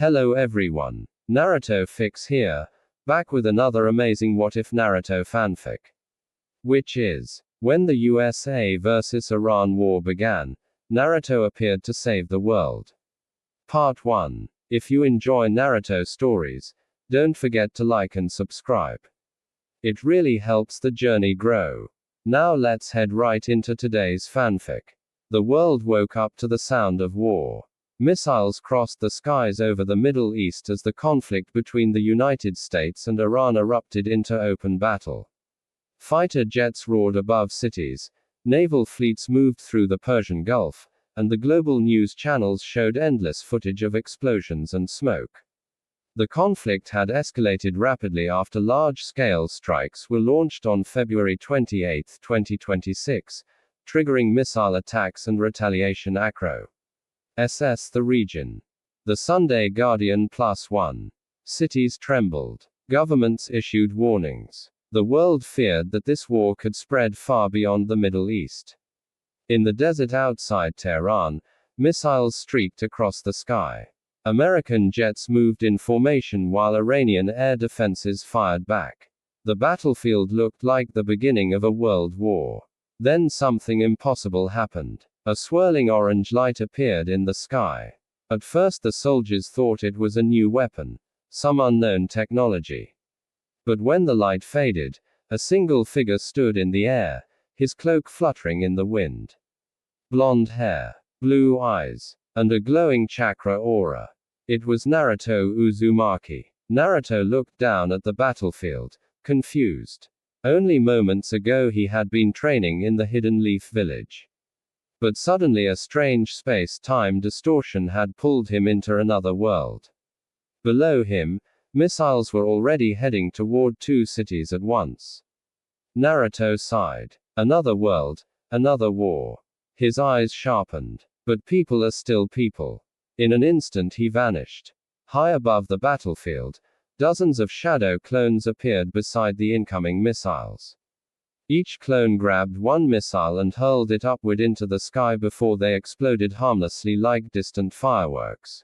Hello everyone. Naruto Fix here, back with another amazing What If Naruto fanfic. Which is, when the USA vs Iran war began, Naruto appeared to save the world. Part 1. If you enjoy Naruto stories, don't forget to like and subscribe. It really helps the journey grow. Now let's head right into today's fanfic. The world woke up to the sound of war. Missiles crossed the skies over the Middle East as the conflict between the United States and Iran erupted into open battle. Fighter jets roared above cities, naval fleets moved through the Persian Gulf, and the global news channels showed endless footage of explosions and smoke. The conflict had escalated rapidly after large-scale strikes were launched on February 28, 2026, triggering missile attacks and retaliation acro. SS the region. The Sunday Guardian +1. Cities trembled. Governments issued warnings. The world feared that this war could spread far beyond the Middle East. In the desert outside Tehran, missiles streaked across the sky. American jets moved in formation while Iranian air defenses fired back. The battlefield looked like the beginning of a world war. Then something impossible happened. A swirling orange light appeared in the sky. At first the soldiers thought it was a new weapon, some unknown technology. But when the light faded, a single figure stood in the air, his cloak fluttering in the wind. Blonde hair, blue eyes, and a glowing chakra aura. It was Naruto Uzumaki. Naruto looked down at the battlefield, confused. Only moments ago he had been training in the Hidden Leaf Village. But suddenly a strange space-time distortion had pulled him into another world. Below him, missiles were already heading toward two cities at once. Naruto sighed. Another world, another war. His eyes sharpened. But people are still people. In an instant he vanished. High above the battlefield, dozens of shadow clones appeared beside the incoming missiles. Each clone grabbed one missile and hurled it upward into the sky before they exploded harmlessly like distant fireworks.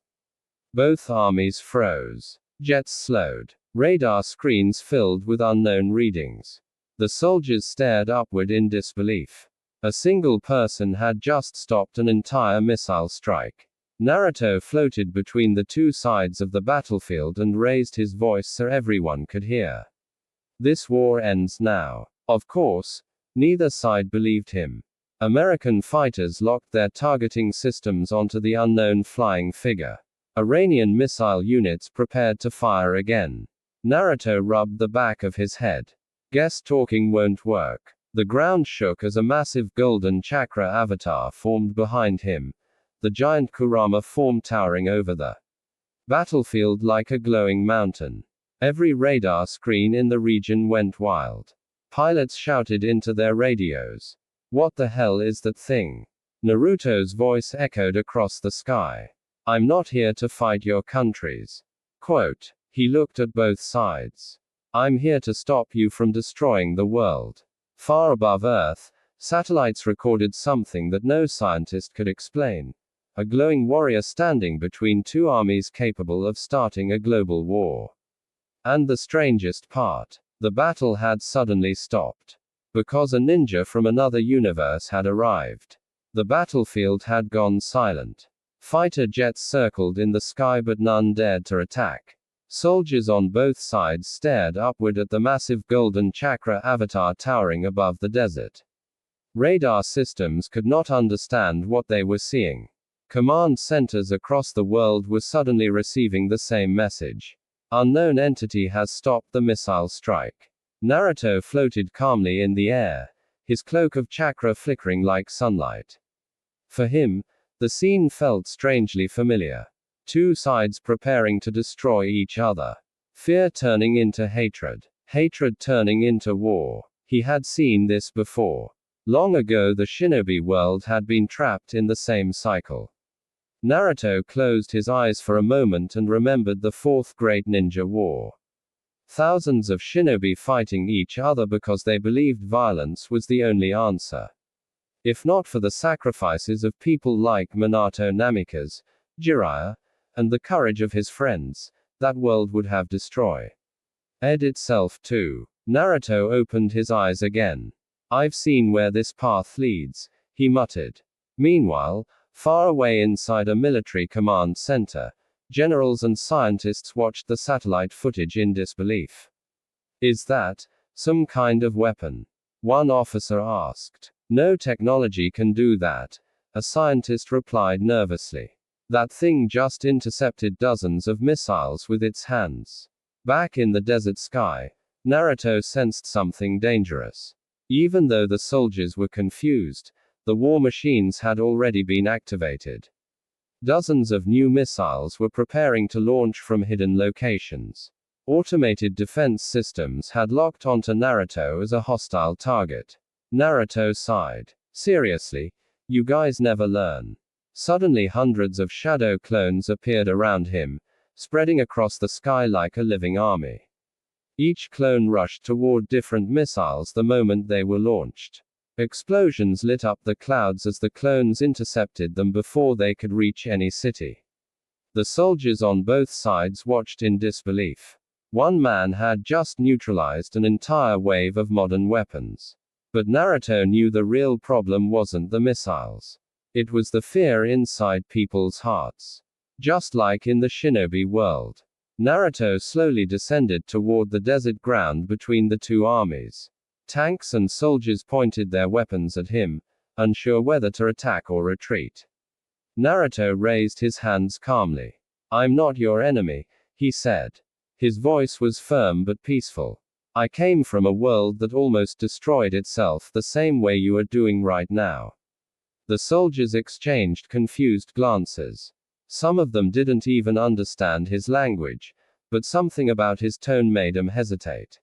Both armies froze. Jets slowed. Radar screens filled with unknown readings. The soldiers stared upward in disbelief. A single person had just stopped an entire missile strike. Naruto floated between the two sides of the battlefield and raised his voice so everyone could hear. This war ends now. Of course, neither side believed him. American fighters locked their targeting systems onto the unknown flying figure. Iranian missile units prepared to fire again. Naruto rubbed the back of his head. Guess talking won't work. The ground shook as a massive golden chakra avatar formed behind him, the giant Kurama form towering over the battlefield like a glowing mountain. Every radar screen in the region went wild. Pilots shouted into their radios. What the hell is that thing? Naruto's voice echoed across the sky. I'm not here to fight your countries. Quote. He looked at both sides. I'm here to stop you from destroying the world. Far above Earth, satellites recorded something that no scientist could explain. A glowing warrior standing between two armies capable of starting a global war. And the strangest part. The battle had suddenly stopped. Because a ninja from another universe had arrived. The battlefield had gone silent. Fighter jets circled in the sky but none dared to attack. Soldiers on both sides stared upward at the massive golden chakra avatar towering above the desert. Radar systems could not understand what they were seeing. Command centers across the world were suddenly receiving the same message. Unknown entity has stopped the missile strike. Naruto floated calmly in the air, his cloak of chakra flickering like sunlight. For him, the scene felt strangely familiar. Two sides preparing to destroy each other. Fear turning into hatred. Hatred turning into war. He had seen this before. Long ago the shinobi world had been trapped in the same cycle. Naruto closed his eyes for a moment and remembered the Fourth Great Ninja War. Thousands of shinobi fighting each other because they believed violence was the only answer. If not for the sacrifices of people like Minato Namikaze, Jiraiya, and the courage of his friends, that world would have destroyed itself too. Naruto opened his eyes again. I've seen where this path leads, he muttered. Meanwhile, far away inside a military command center, generals and scientists watched the satellite footage in disbelief. Is that some kind of weapon? One officer asked. No technology can do that, a scientist replied nervously. That thing just intercepted dozens of missiles with its hands. Back in the desert sky, Naruto sensed something dangerous. Even though the soldiers were confused, the war machines had already been activated. Dozens of new missiles were preparing to launch from hidden locations. Automated defense systems had locked onto Naruto as a hostile target. Naruto sighed. Seriously, you guys never learn. Suddenly hundreds of shadow clones appeared around him, spreading across the sky like a living army. Each clone rushed toward different missiles the moment they were launched. Explosions lit up the clouds as the clones intercepted them before they could reach any city. The soldiers on both sides watched in disbelief. One man had just neutralized an entire wave of modern weapons. But Naruto knew the real problem wasn't the missiles. It was the fear inside people's hearts. Just like in the shinobi world. Naruto slowly descended toward the desert ground between the two armies. Tanks and soldiers pointed their weapons at him, unsure whether to attack or retreat. Naruto raised his hands calmly. I'm not your enemy, he said. His voice was firm but peaceful. I came from a world that almost destroyed itself the same way you are doing right now. The soldiers exchanged confused glances. Some of them didn't even understand his language, but something about his tone made them hesitate.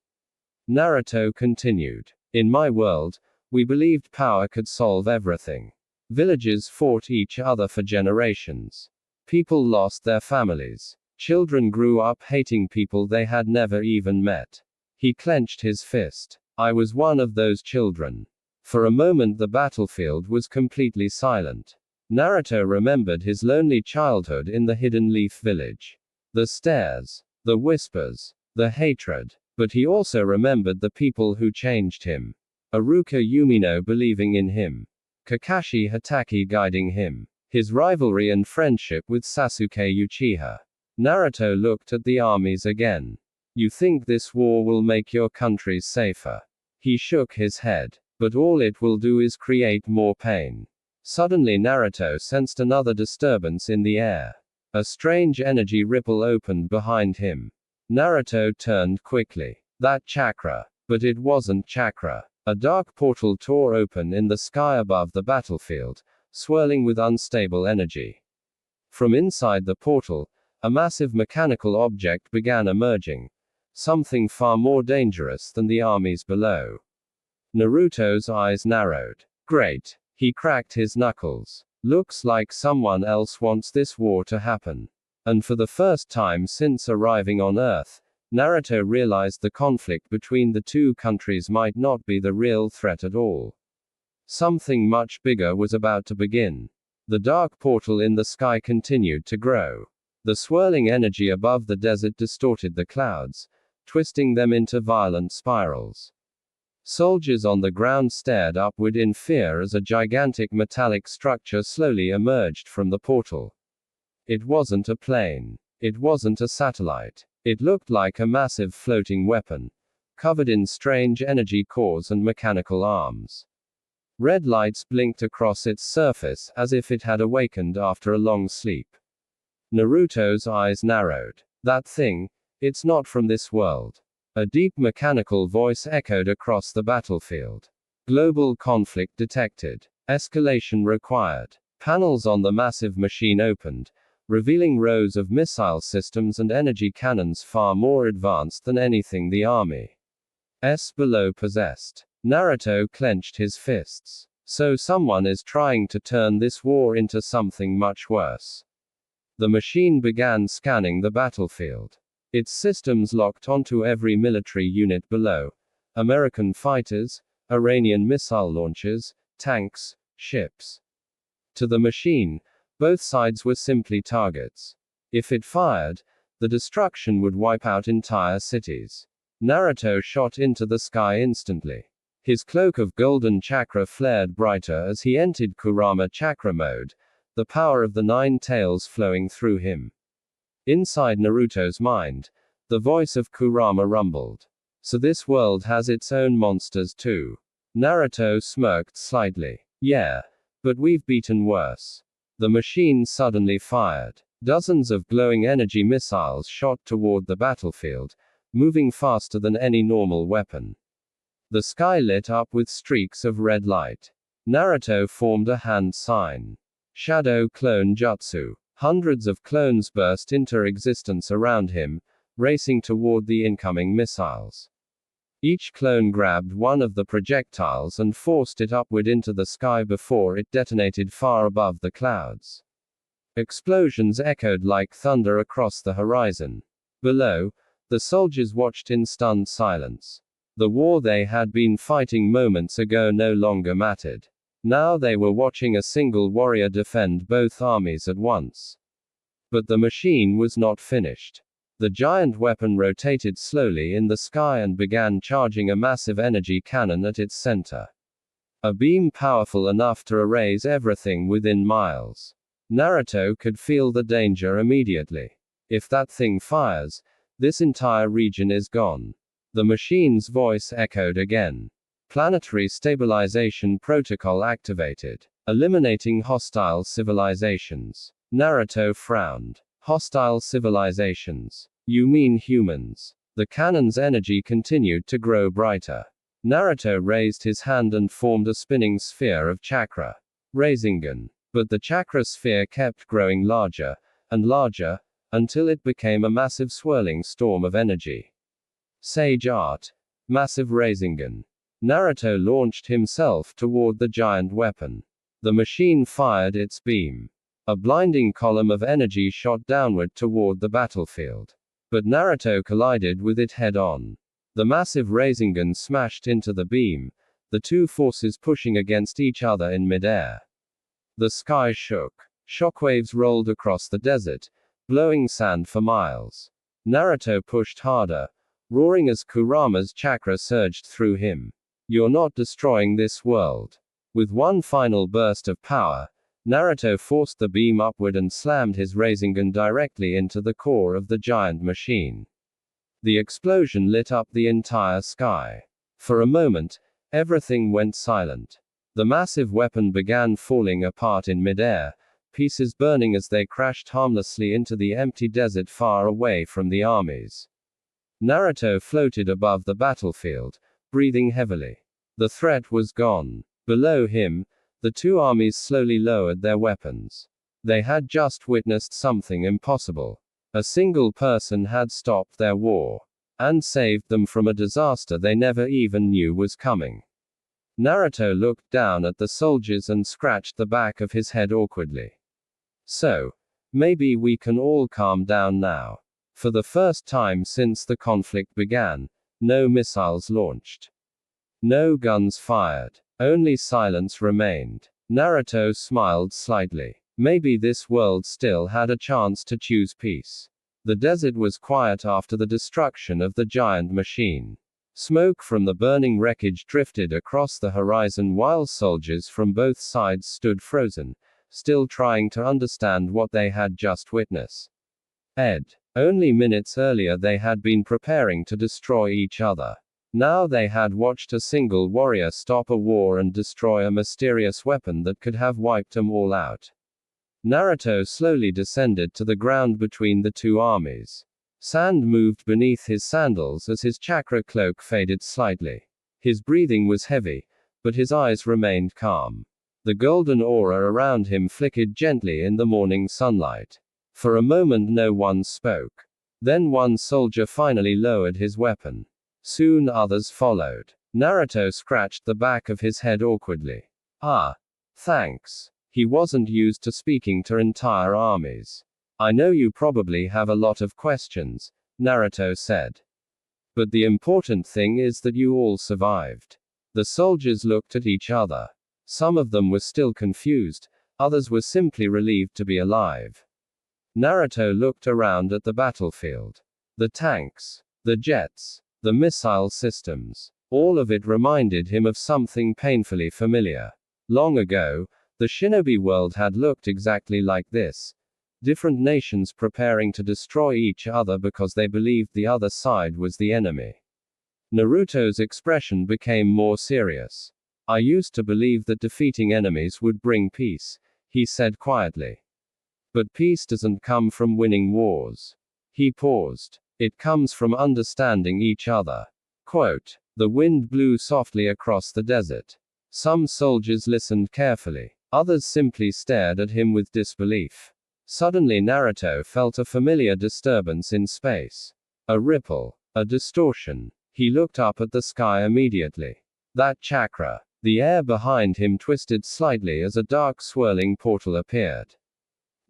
Naruto continued. In my world, we believed power could solve everything. Villages fought each other for generations. People lost their families. Children grew up hating people they had never even met. He clenched his fist. I was one of those children. For a moment the battlefield was completely silent. Naruto remembered his lonely childhood in the Hidden Leaf Village. The stares, the whispers, the hatred. But he also remembered the people who changed him. Iruka Umino believing in him. Kakashi Hatake guiding him. His rivalry and friendship with Sasuke Uchiha. Naruto looked at the armies again. You think this war will make your countries safer? He shook his head. But all it will do is create more pain. Suddenly Naruto sensed another disturbance in the air. A strange energy ripple opened behind him. Naruto turned quickly. That chakra. But it wasn't chakra. A dark portal tore open in the sky above the battlefield, swirling with unstable energy. From inside the portal, a massive mechanical object began emerging. Something far more dangerous than the armies below. Naruto's eyes narrowed. Great. He cracked his knuckles. Looks like someone else wants this war to happen. And for the first time since arriving on Earth, Naruto realized the conflict between the two countries might not be the real threat at all. Something much bigger was about to begin. The dark portal in the sky continued to grow. The swirling energy above the desert distorted the clouds, twisting them into violent spirals. Soldiers on the ground stared upward in fear as a gigantic metallic structure slowly emerged from the portal. It wasn't a plane. It wasn't a satellite. It looked like a massive floating weapon, covered in strange energy cores and mechanical arms. Red lights blinked across its surface as if it had awakened after a long sleep. Naruto's eyes narrowed. That thing, it's not from this world. A deep mechanical voice echoed across the battlefield. Global conflict detected. Escalation required. Panels on the massive machine opened, revealing rows of missile systems and energy cannons far more advanced than anything the army below possessed. Naruto clenched his fists. So someone is trying to turn this war into something much worse. The machine began scanning the battlefield. Its systems locked onto every military unit below. American fighters, Iranian missile launchers, tanks, ships. To the machine, both sides were simply targets. If it fired, the destruction would wipe out entire cities. Naruto shot into the sky instantly. His cloak of golden chakra flared brighter as he entered Kurama chakra mode, the power of the 9 tails flowing through him. Inside Naruto's mind, the voice of Kurama rumbled. So this world has its own monsters too. Naruto smirked slightly. Yeah, but we've beaten worse. The machine suddenly fired. Dozens of glowing energy missiles shot toward the battlefield, moving faster than any normal weapon. The sky lit up with streaks of red light. Naruto formed a hand sign. Shadow Clone Jutsu. Hundreds of clones burst into existence around him, racing toward the incoming missiles. Each clone grabbed one of the projectiles and forced it upward into the sky before it detonated far above the clouds. Explosions echoed like thunder across the horizon. Below, the soldiers watched in stunned silence. The war they had been fighting moments ago no longer mattered. Now they were watching a single warrior defend both armies at once. But the machine was not finished. The giant weapon rotated slowly in the sky and began charging a massive energy cannon at its center. A beam powerful enough to erase everything within miles. Naruto could feel the danger immediately. If that thing fires, this entire region is gone. The machine's voice echoed again. Planetary stabilization protocol activated. Eliminating hostile civilizations. Naruto frowned. Hostile civilizations. You mean humans? The cannon's energy continued to grow brighter. Naruto raised his hand and formed a spinning sphere of chakra. Rasengan. But the chakra sphere kept growing larger, and larger, until it became a massive swirling storm of energy. Sage art. Massive Rasengan. Naruto launched himself toward the giant weapon. The machine fired its beam. A blinding column of energy shot downward toward the battlefield. But Naruto collided with it head-on. The massive Rasengan smashed into the beam, the two forces pushing against each other in midair. The sky shook. Shockwaves rolled across the desert, blowing sand for miles. Naruto pushed harder, roaring as Kurama's chakra surged through him. You're not destroying this world. With one final burst of power, Naruto forced the beam upward and slammed his Rasengan directly into the core of the giant machine. The explosion lit up the entire sky. For a moment, everything went silent. The massive weapon began falling apart in midair, pieces burning as they crashed harmlessly into the empty desert far away from the armies. Naruto floated above the battlefield, breathing heavily. The threat was gone. Below him, the two armies slowly lowered their weapons. They had just witnessed something impossible. A single person had stopped their war. And saved them from a disaster they never even knew was coming. Naruto looked down at the soldiers and scratched the back of his head awkwardly. So, maybe we can all calm down now. For the first time since the conflict began, no missiles launched. No guns fired. Only silence remained. Naruto smiled slightly. Maybe this world still had a chance to choose peace. The desert was quiet after the destruction of the giant machine. Smoke from the burning wreckage drifted across the horizon while soldiers from both sides stood frozen, still trying to understand what they had just witnessed. Only minutes earlier they had been preparing to destroy each other. Now they had watched a single warrior stop a war and destroy a mysterious weapon that could have wiped them all out. Naruto slowly descended to the ground between the two armies. Sand moved beneath his sandals as his chakra cloak faded slightly. His breathing was heavy, but his eyes remained calm. The golden aura around him flickered gently in the morning sunlight. For a moment no one spoke. Then one soldier finally lowered his weapon. Soon others followed. Naruto scratched the back of his head awkwardly. Ah. Thanks. He wasn't used to speaking to entire armies. I know you probably have a lot of questions, Naruto said. But the important thing is that you all survived. The soldiers looked at each other. Some of them were still confused, others were simply relieved to be alive. Naruto looked around at the battlefield. The tanks, the jets, the missile systems. All of it reminded him of something painfully familiar. Long ago, the shinobi world had looked exactly like this. Different nations preparing to destroy each other because they believed the other side was the enemy. Naruto's expression became more serious. I used to believe that defeating enemies would bring peace, he said quietly. But peace doesn't come from winning wars. He paused. It comes from understanding each other. Quote, the wind blew softly across the desert. Some soldiers listened carefully. Others simply stared at him with disbelief. Suddenly Naruto felt a familiar disturbance in space. A ripple. A distortion. He looked up at the sky immediately. That chakra. The air behind him twisted slightly as a dark swirling portal appeared.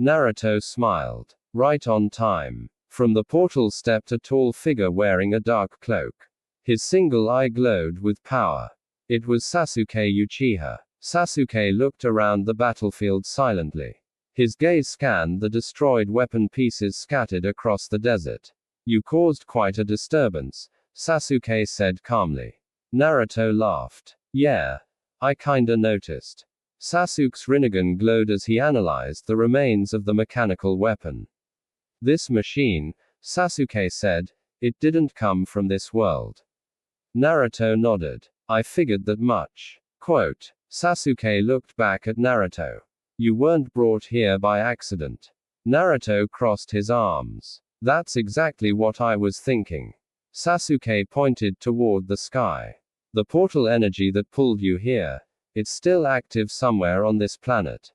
Naruto smiled. Right on time. From the portal stepped a tall figure wearing a dark cloak. His single eye glowed with power. It was Sasuke Uchiha. Sasuke looked around the battlefield silently. His gaze scanned the destroyed weapon pieces scattered across the desert. You caused quite a disturbance, Sasuke said calmly. Naruto laughed. Yeah. I kinda noticed. Sasuke's Rinnegan glowed as he analyzed the remains of the mechanical weapon. This machine, Sasuke said, it didn't come from this world. Naruto nodded. I figured that much. Quote, Sasuke looked back at Naruto. You weren't brought here by accident. Naruto crossed his arms. That's exactly what I was thinking. Sasuke pointed toward the sky. The portal energy that pulled you here, it's still active somewhere on this planet.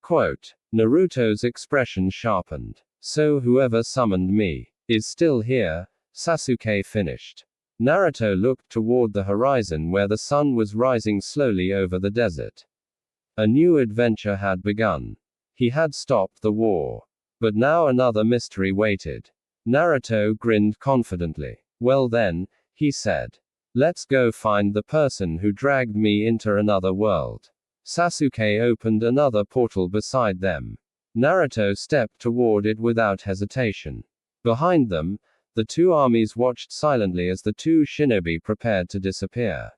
Quote, Naruto's expression sharpened. So whoever summoned me is still here, Sasuke finished. Naruto looked toward the horizon where the sun was rising slowly over the desert. A new adventure had begun. He had stopped the war. But now another mystery waited. Naruto grinned confidently. Well then, he said. Let's go find the person who dragged me into another world. Sasuke opened another portal beside them. Naruto stepped toward it without hesitation. Behind them, the two armies watched silently as the two shinobi prepared to disappear.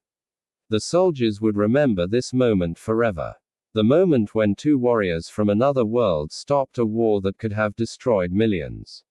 The soldiers would remember this moment forever. The moment when two warriors from another world stopped a war that could have destroyed millions.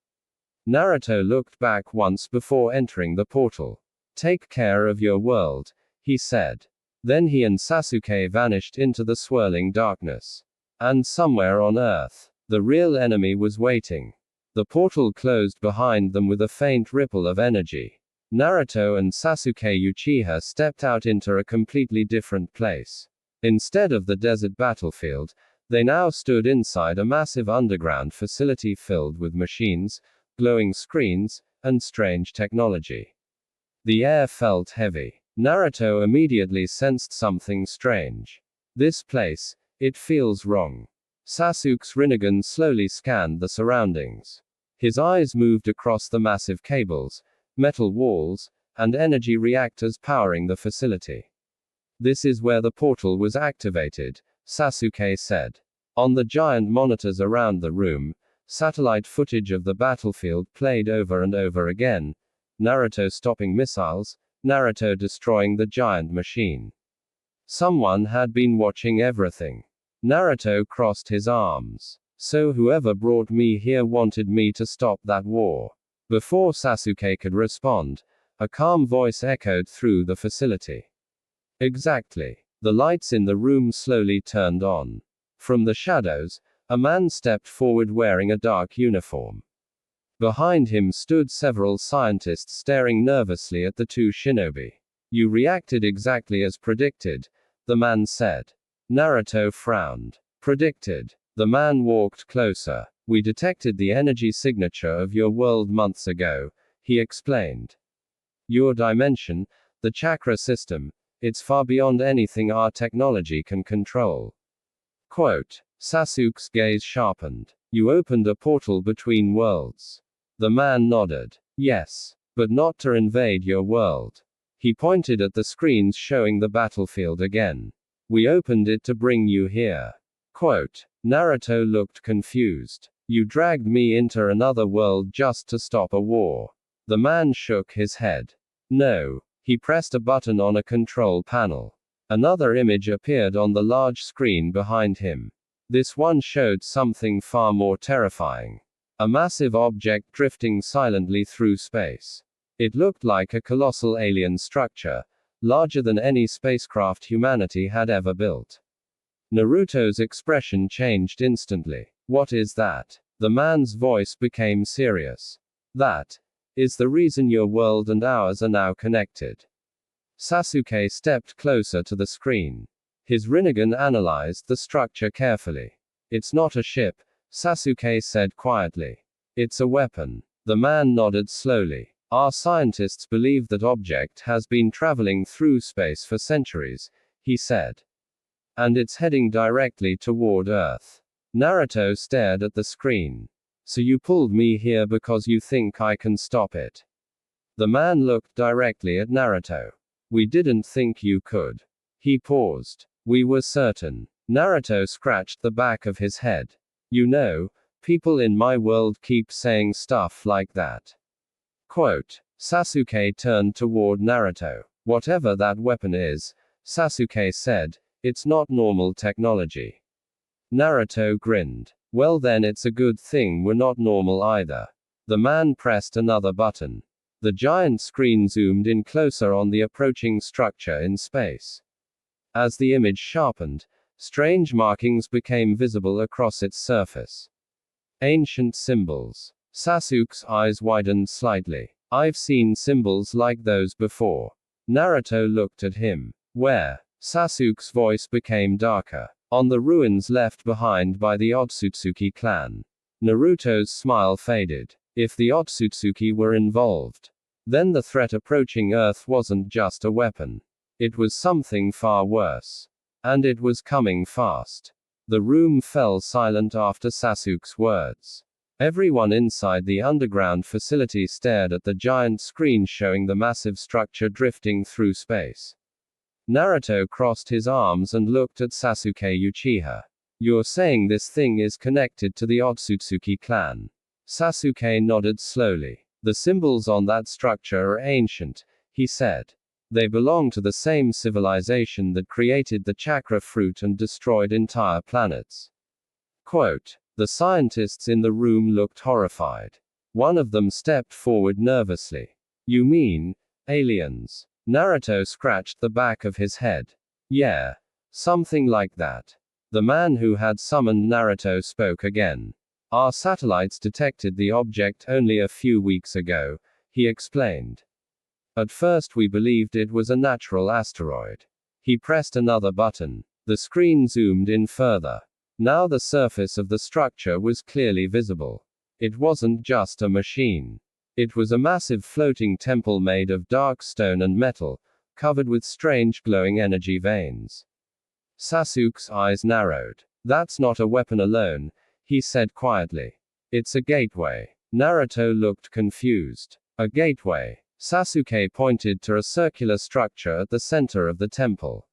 Naruto looked back once before entering the portal. Take care of your world, he said. Then he and Sasuke vanished into the swirling darkness. And somewhere on Earth, the real enemy was waiting. The portal closed behind them with a faint ripple of energy. Naruto and Sasuke Uchiha stepped out into a completely different place. Instead of the desert battlefield, they now stood inside a massive underground facility filled with machines, glowing screens, and strange technology. The air felt heavy. Naruto immediately sensed something strange. This place, it feels wrong. Sasuke's Rinnegan slowly scanned the surroundings. His eyes moved across the massive cables, metal walls, and energy reactors powering the facility. This is where the portal was activated, Sasuke said. On the giant monitors around the room, satellite footage of the battlefield played over and over again. Naruto stopping missiles, Naruto destroying the giant machine. Someone had been watching everything. Naruto crossed his arms. So whoever brought me here wanted me to stop that war. Before Sasuke could respond, a calm voice echoed through the facility. Exactly. The lights in the room slowly turned on. From the shadows, a man stepped forward wearing a dark uniform. Behind him stood several scientists staring nervously at the two shinobi. You reacted exactly as predicted, the man said. Naruto frowned. Predicted. The man walked closer. We detected the energy signature of your world months ago, he explained. Your dimension, the chakra system, it's far beyond anything our technology can control. Quote, Sasuke's gaze sharpened. You opened a portal between worlds. The man nodded. Yes. But not to invade your world. He pointed at the screens showing the battlefield again. We opened it to bring you here. Quote, Naruto looked confused. You dragged me into another world just to stop a war. The man shook his head. No. He pressed a button on a control panel. Another image appeared on the large screen behind him. This one showed something far more terrifying. A massive object drifting silently through space. It looked like a colossal alien structure, larger than any spacecraft humanity had ever built. Naruto's expression changed instantly. What is that? The man's voice became serious. That is the reason your world and ours are now connected. Sasuke stepped closer to the screen. His Rinnegan analyzed the structure carefully. It's not a ship, Sasuke said quietly. It's a weapon. The man nodded slowly. Our scientists believe that object has been traveling through space for centuries, he said. And it's heading directly toward Earth. Naruto stared at the screen. So you pulled me here because you think I can stop it? The man looked directly at Naruto. We didn't think you could. He paused. We were certain. Naruto scratched the back of his head. You know, people in my world keep saying stuff like that. Quote. Sasuke turned toward Naruto. Whatever that weapon is, Sasuke said, it's not normal technology. Naruto grinned. Well then it's a good thing we're not normal either. The man pressed another button. The giant screen zoomed in closer on the approaching structure in space. As the image sharpened, strange markings became visible across its surface. Ancient symbols. Sasuke's eyes widened slightly. I've seen symbols like those before. Naruto looked at him. Where? Sasuke's voice became darker. On the ruins left behind by the Otsutsuki clan. Naruto's smile faded. If the Otsutsuki were involved, then the threat approaching Earth wasn't just a weapon. It was something far worse. And it was coming fast. The room fell silent after Sasuke's words. Everyone inside the underground facility stared at the giant screen showing the massive structure drifting through space. Naruto crossed his arms and looked at Sasuke Uchiha. You're saying this thing is connected to the Otsutsuki clan? Sasuke nodded slowly. The symbols on that structure are ancient, he said. They belong to the same civilization that created the chakra fruit and destroyed entire planets. Quote. The scientists in the room looked horrified. One of them stepped forward nervously. You mean, aliens? Naruto scratched the back of his head. Yeah. Something like that. The man who had summoned Naruto spoke again. Our satellites detected the object only a few weeks ago, he explained. At first we believed it was a natural asteroid. He pressed another button. The screen zoomed in further. Now the surface of the structure was clearly visible. It wasn't just a machine. It was a massive floating temple made of dark stone and metal, covered with strange glowing energy veins. Sasuke's eyes narrowed. That's not a weapon alone, he said quietly. It's a gateway. Naruto looked confused. A gateway. Sasuke pointed to a circular structure at the center of the temple.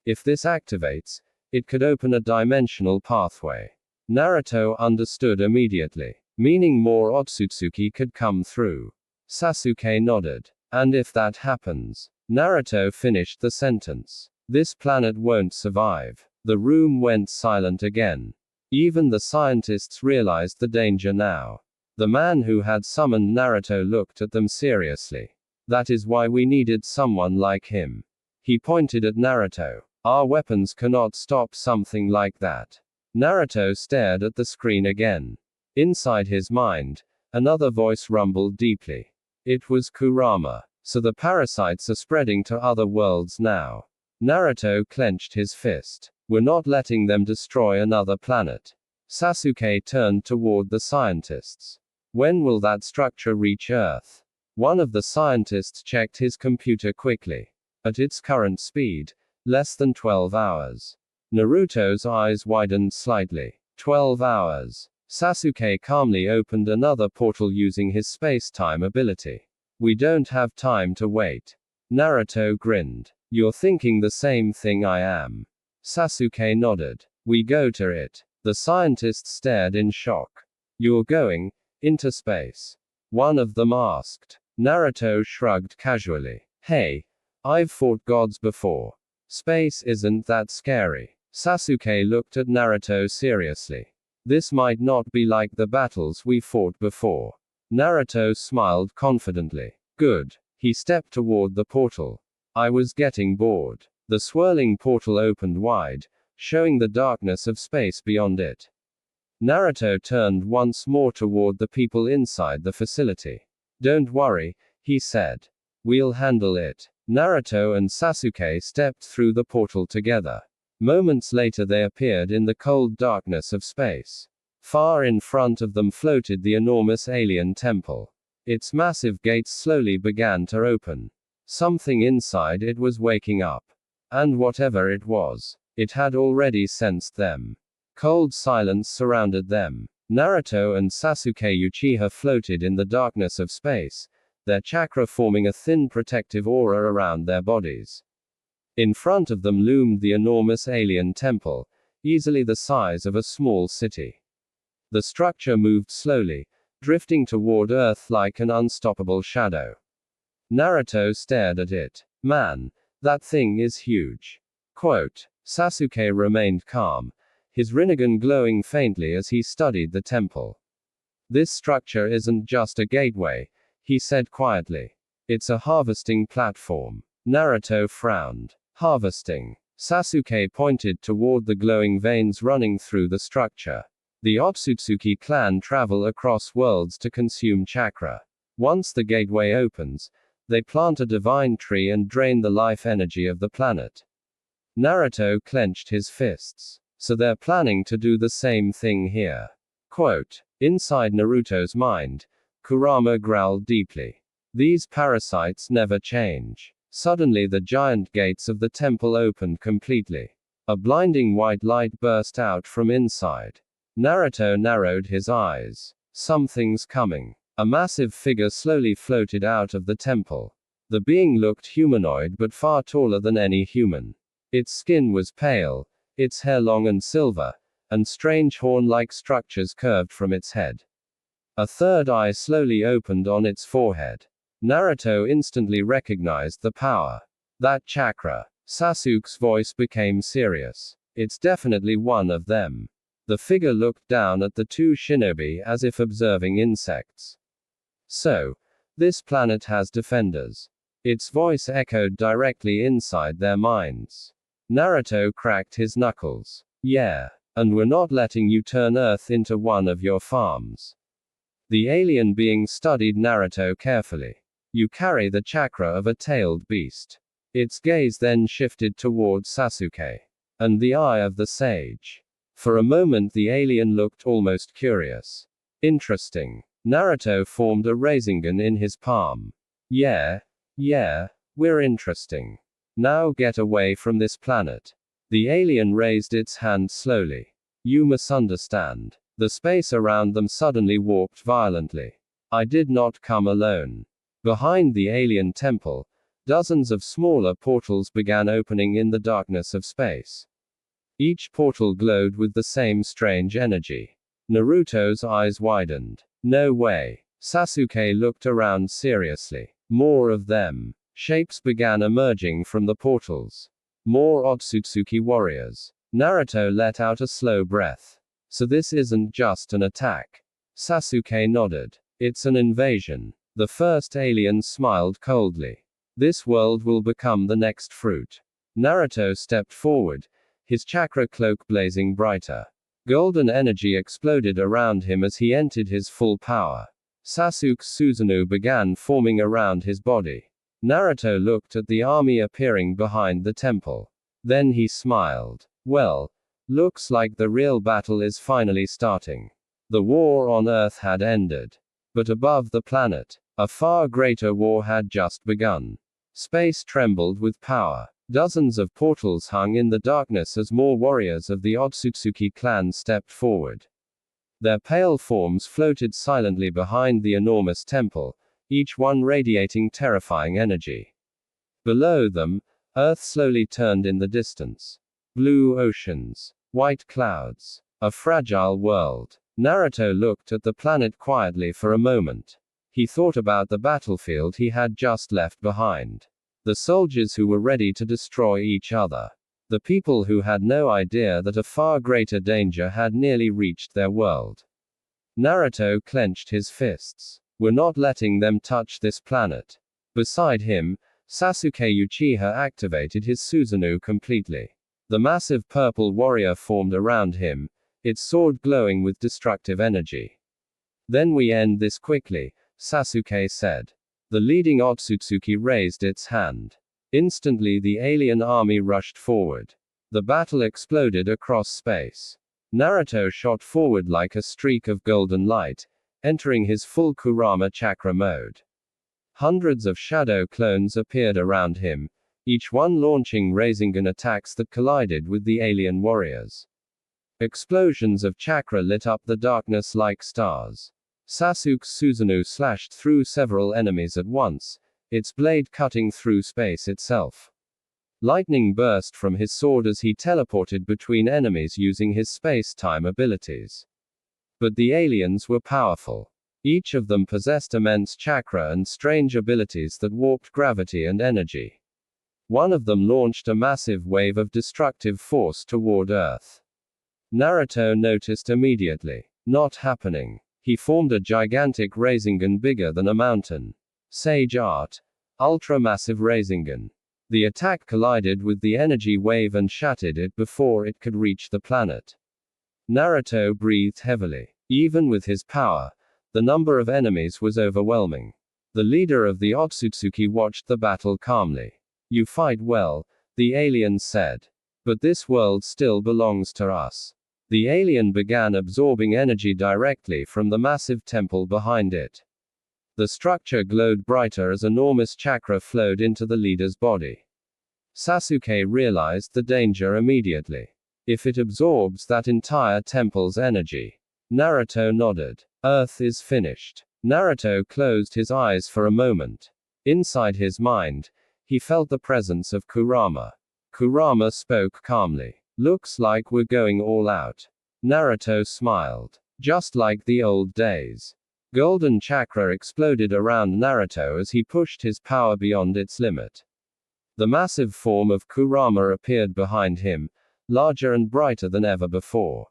If this activates, it could open a dimensional pathway. Naruto understood immediately. Meaning more Otsutsuki could come through. Sasuke nodded. And if that happens, Naruto finished the sentence. This planet won't survive. The room went silent again. Even the scientists realized the danger now. The man who had summoned Naruto looked at them seriously. That is why we needed someone like him. He pointed at Naruto. Our weapons cannot stop something like that. Naruto stared at the screen again. Inside his mind, another voice rumbled deeply. It was Kurama. So the parasites are spreading to other worlds now. Naruto clenched his fist. We're not letting them destroy another planet. Sasuke turned toward the scientists. When will that structure reach Earth? One of the scientists checked his computer quickly. At its current speed, less than 12 hours. Naruto's eyes widened slightly. 12 hours. Sasuke calmly opened another portal using his space-time ability. We don't have time to wait. Naruto grinned. You're thinking the same thing I am. Sasuke nodded. We go to it. The scientists stared in shock. You're going into space? One of them asked. Naruto shrugged casually. Hey, I've fought gods before. Space isn't that scary. Sasuke looked at Naruto seriously. This might not be like the battles we fought before. Naruto smiled confidently. Good. He stepped toward the portal. I was getting bored. The swirling portal opened wide, showing the darkness of space beyond it. Naruto turned once more toward the people inside the facility. Don't worry, he said. We'll handle it. Naruto and Sasuke stepped through the portal together. Moments later they appeared in the cold darkness of space. Far in front of them floated the enormous alien temple. Its massive gates slowly began to open. Something inside it was waking up. And whatever it was, it had already sensed them. Cold silence surrounded them. Naruto and Sasuke Uchiha floated in the darkness of space, their chakra forming a thin protective aura around their bodies. In front of them loomed the enormous alien temple, easily the size of a small city. The structure moved slowly, drifting toward Earth like an unstoppable shadow. Naruto stared at it. Man, that thing is huge. Quote. Sasuke remained calm, his Rinnegan glowing faintly as he studied the temple. This structure isn't just a gateway, he said quietly. It's a harvesting platform. Naruto frowned. Harvesting. Sasuke pointed toward the glowing veins running through the structure. The Otsutsuki clan travel across worlds to consume chakra. Once the gateway opens, they plant a divine tree and drain the life energy of the planet. Naruto clenched his fists. So they're planning to do the same thing here. Quote. Inside Naruto's mind, Kurama growled deeply. These parasites never change. Suddenly the giant gates of the temple opened completely. A blinding white light burst out from inside. Naruto narrowed his eyes. Something's coming. A massive figure slowly floated out of the temple. The being looked humanoid but far taller than any human. Its skin was pale, its hair long and silver, and strange horn-like structures curved from its head. A third eye slowly opened on its forehead. Naruto instantly recognized the power. That chakra. Sasuke's voice became serious. It's definitely one of them. The figure looked down at the two shinobi as if observing insects. So, this planet has defenders. Its voice echoed directly inside their minds. Naruto cracked his knuckles. Yeah. And we're not letting you turn Earth into one of your farms. The alien being studied Naruto carefully. You carry the chakra of a tailed beast. Its gaze then shifted towards Sasuke. And the eye of the sage. For a moment the alien looked almost curious. Interesting. Naruto formed a Rasengan in his palm. Yeah, we're interesting. Now get away from this planet. The alien raised its hand slowly. You misunderstand. The space around them suddenly warped violently. I did not come alone. Behind the alien temple, dozens of smaller portals began opening in the darkness of space. Each portal glowed with the same strange energy. Naruto's eyes widened. No way. Sasuke looked around seriously. More of them. Shapes began emerging from the portals. More Otsutsuki warriors. Naruto let out a slow breath. So this isn't just an attack. Sasuke nodded. It's an invasion. The first alien smiled coldly. This world will become the next fruit. Naruto stepped forward, his chakra cloak blazing brighter. Golden energy exploded around him as he entered his full power. Sasuke's Susanoo began forming around his body. Naruto looked at the army appearing behind the temple. Then he smiled. Well, looks like the real battle is finally starting. The war on Earth had ended. But above the planet, a far greater war had just begun. Space trembled with power. Dozens of portals hung in the darkness as more warriors of the Otsutsuki clan stepped forward. Their pale forms floated silently behind the enormous temple, each one radiating terrifying energy. Below them, Earth slowly turned in the distance. Blue oceans. White clouds. A fragile world. Naruto looked at the planet quietly for a moment. He thought about the battlefield he had just left behind. The soldiers who were ready to destroy each other. The people who had no idea that a far greater danger had nearly reached their world. Naruto clenched his fists. We're not letting them touch this planet. Beside him, Sasuke Uchiha activated his Susanoo completely. The massive purple warrior formed around him, its sword glowing with destructive energy. Then we end this quickly, Sasuke said. The leading Otsutsuki raised its hand. Instantly the alien army rushed forward. The battle exploded across space. Naruto shot forward like a streak of golden light, entering his full Kurama chakra mode. Hundreds of shadow clones appeared around him, each one launching Rasengan attacks that collided with the alien warriors. Explosions of chakra lit up the darkness like stars. Sasuke's Susanoo slashed through several enemies at once, its blade cutting through space itself. Lightning burst from his sword as he teleported between enemies using his space-time abilities. But the aliens were powerful. Each of them possessed immense chakra and strange abilities that warped gravity and energy. One of them launched a massive wave of destructive force toward Earth. Naruto noticed immediately. Not happening. He formed a gigantic Rasengan bigger than a mountain. Sage Art. Ultra-massive Rasengan. The attack collided with the energy wave and shattered it before it could reach the planet. Naruto breathed heavily. Even with his power, the number of enemies was overwhelming. The leader of the Otsutsuki watched the battle calmly. You fight well, the alien said. But this world still belongs to us. The alien began absorbing energy directly from the massive temple behind it. The structure glowed brighter as enormous chakra flowed into the leader's body. Sasuke realized the danger immediately. If it absorbs that entire temple's energy. Naruto nodded. Earth is finished. Naruto closed his eyes for a moment. Inside his mind, he felt the presence of Kurama. Kurama spoke calmly. Looks like we're going all out. Naruto smiled. Just like the old days. Golden chakra exploded around Naruto as he pushed his power beyond its limit. The massive form of Kurama appeared behind him, larger and brighter than ever before.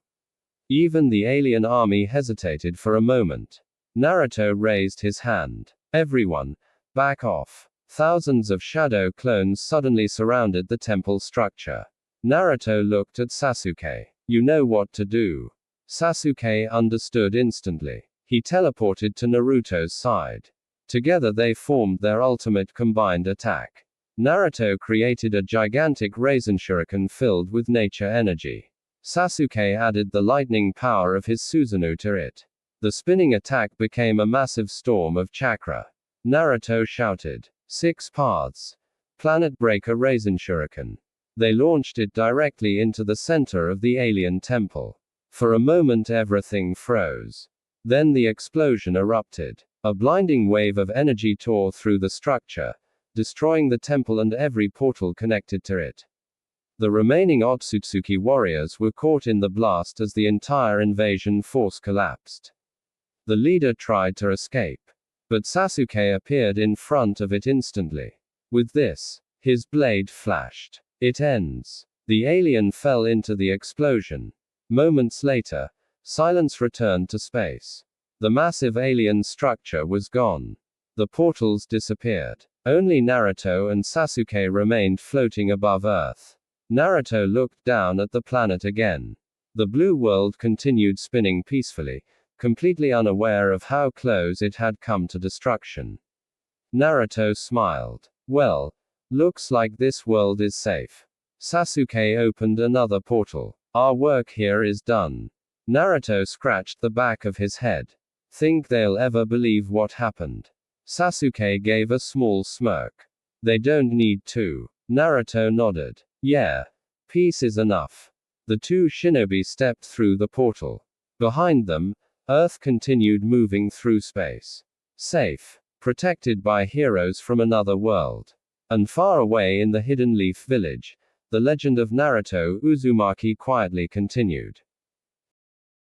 Even the alien army hesitated for a moment. Naruto raised his hand. Everyone, back off. Thousands of shadow clones suddenly surrounded the temple structure. Naruto looked at Sasuke. You know what to do. Sasuke understood instantly. He teleported to Naruto's side. Together they formed their ultimate combined attack. Naruto created a gigantic Rasen Shuriken filled with nature energy. Sasuke added the lightning power of his Susanoo to it. The spinning attack became a massive storm of chakra. Naruto shouted. 6 paths. Planet Breaker Rasen Shuriken. They launched it directly into the center of the alien temple. For a moment everything froze. Then the explosion erupted. A blinding wave of energy tore through the structure, destroying the temple and every portal connected to it. The remaining Otsutsuki warriors were caught in the blast as the entire invasion force collapsed. The leader tried to escape. But Sasuke appeared in front of it instantly. With this, his blade flashed. It ends. The alien fell into the explosion. Moments later, silence returned to space. The massive alien structure was gone. The portals disappeared. Only Naruto and Sasuke remained floating above Earth. Naruto looked down at the planet again. The blue world continued spinning peacefully, completely unaware of how close it had come to destruction. Naruto smiled. Well, looks like this world is safe. Sasuke opened another portal. Our work here is done. Naruto scratched the back of his head. Think they'll ever believe what happened? Sasuke gave a small smirk. They don't need to. Naruto nodded. Yeah. Peace is enough. The two shinobi stepped through the portal. Behind them, Earth continued moving through space. Safe. Protected by heroes from another world. And far away in the Hidden Leaf Village, the legend of Naruto Uzumaki quietly continued.